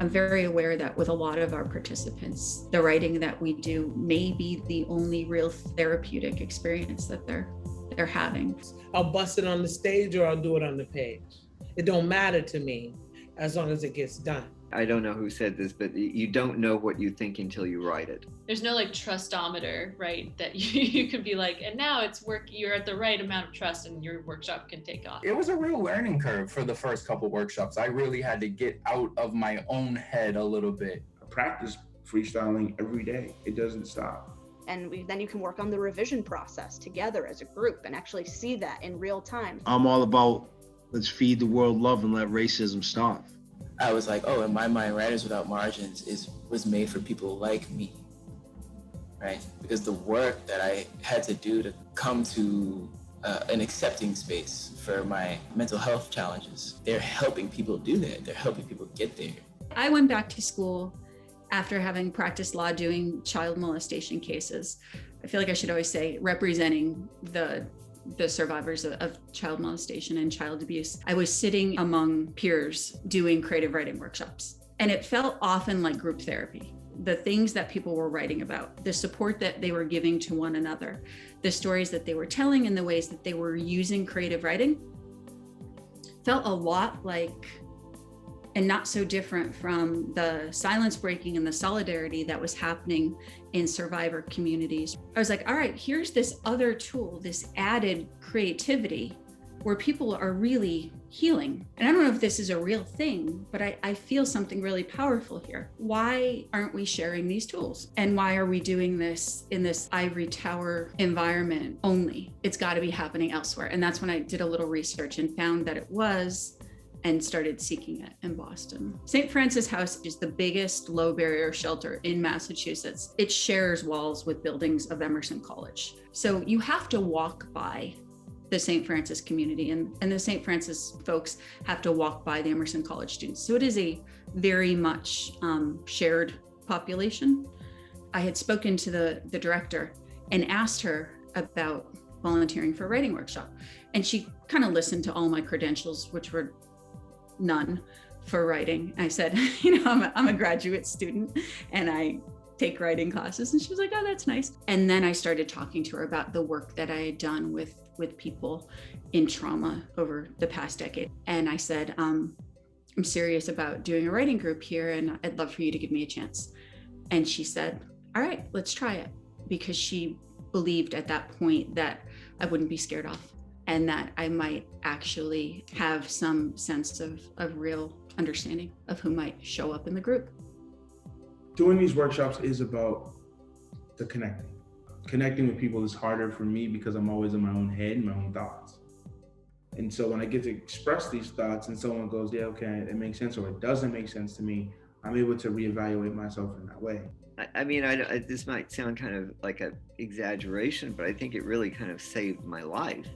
I'm very aware that with a lot of our participants, the writing that we do may be the only real therapeutic experience that they're having. I'll bust it on the stage or I'll do it on the page. It don't matter to me as long as it gets done. I don't know who said this, but you don't know what you think until you write it. There's no like trustometer, right? That you could be like, and now it's you're at the right amount of trust and your workshop can take off. It was a real learning curve for the first couple workshops. I really had to get out of my own head a little bit. I practice freestyling every day. It doesn't stop. And then you can work on the revision process together as a group and actually see that in real time. I'm all about let's feed the world love and let racism starve. I was like, oh, in my mind, Writers Without Margins was made for people like me, right? Because the work that I had to do to come to an accepting space for my mental health challenges, they're helping people do that. They're helping people get there. I went back to school after having practiced law doing child molestation cases. I feel like I should always say representing the survivors of child molestation and child abuse. I was sitting among peers doing creative writing workshops, and it felt often like group therapy. The things that people were writing about, the support that they were giving to one another, the stories that they were telling, and the ways that they were using creative writing felt a lot like, and not so different from, the silence breaking and the solidarity that was happening in survivor communities. I was like, all right, here's this other tool, this added creativity where people are really healing. And I don't know if this is a real thing, but I feel something really powerful here. Why aren't we sharing these tools? And why are we doing this in this ivory tower environment only? It's got to be happening elsewhere. And that's when I did a little research and found that it was, and started seeking it in Boston. St. Francis House is the biggest low barrier shelter in Massachusetts. It shares walls with buildings of Emerson College. So you have to walk by the St. Francis community, and the St. Francis folks have to walk by the Emerson College students. So it is a very much shared population. I had spoken to the director and asked her about volunteering for a writing workshop. And she kind of listened to all my credentials, which were none for writing. I said, I'm a graduate student and I take writing classes. And she was like, oh, that's nice. And then I started talking to her about the work that I had done with people in trauma over the past decade. And I said, I'm serious about doing a writing group here and I'd love for you to give me a chance. And she said, all right, let's try it. Because she believed at that point that I wouldn't be scared off, and that I might actually have some sense of real understanding of who might show up in the group. Doing these workshops is about the connecting. Connecting with people is harder for me because I'm always in my own head, my own thoughts. And so when I get to express these thoughts and someone goes, yeah, okay, it makes sense, or it doesn't make sense to me, I'm able to reevaluate myself in that way. I mean, this might sound kind of like an exaggeration, but I think it really kind of saved my life.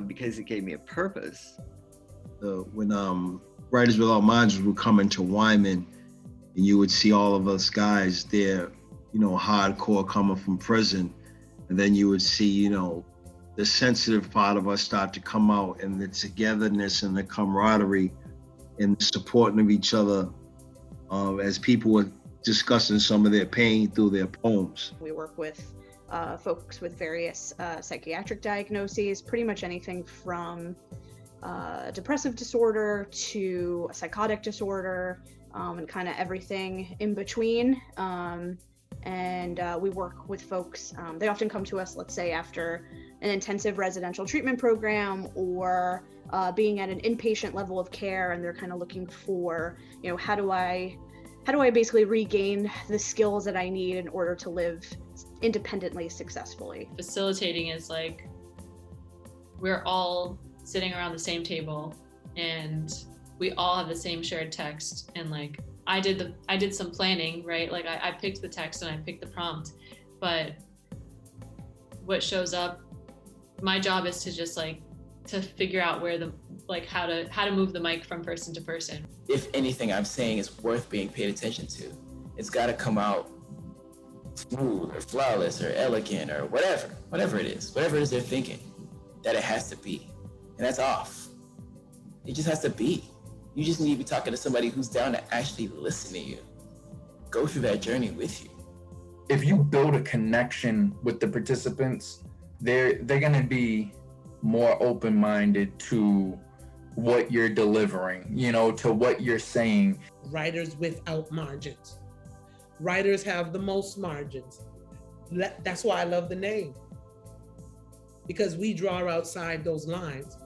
Because it gave me a purpose. When Writers Without Margins would come into Wyman, and you would see all of us guys there, hardcore coming from prison, and then you would see, the sensitive part of us start to come out, and the togetherness and the camaraderie and the supporting of each other as people were discussing some of their pain through their poems. We work with folks with various psychiatric diagnoses, pretty much anything from depressive disorder to psychotic disorder, and kind of everything in between. And we work with folks, they often come to us, let's say after an intensive residential treatment program or being at an inpatient level of care, and they're kind of looking for, how do I basically regain the skills that I need in order to live independently, successfully. Facilitating is like, we're all sitting around the same table and we all have the same shared text, and like I did some planning, right? Like I picked the text and I picked the prompt, but what shows up, my job is to just to figure out where how to move the mic from person to person. If anything I'm saying is worth being paid attention to, it's got to come out smooth or flawless or elegant or whatever it is they're thinking that it has to be. And that's off. It just has to be. You just need to be talking to somebody who's down to actually listen to you, go through that journey with you. If you build a connection with the participants, they're going to be more open-minded to what you're delivering, you know, to what you're saying. Writers without margins. Writers have the most margins. That's why I love the name. Because we draw outside those lines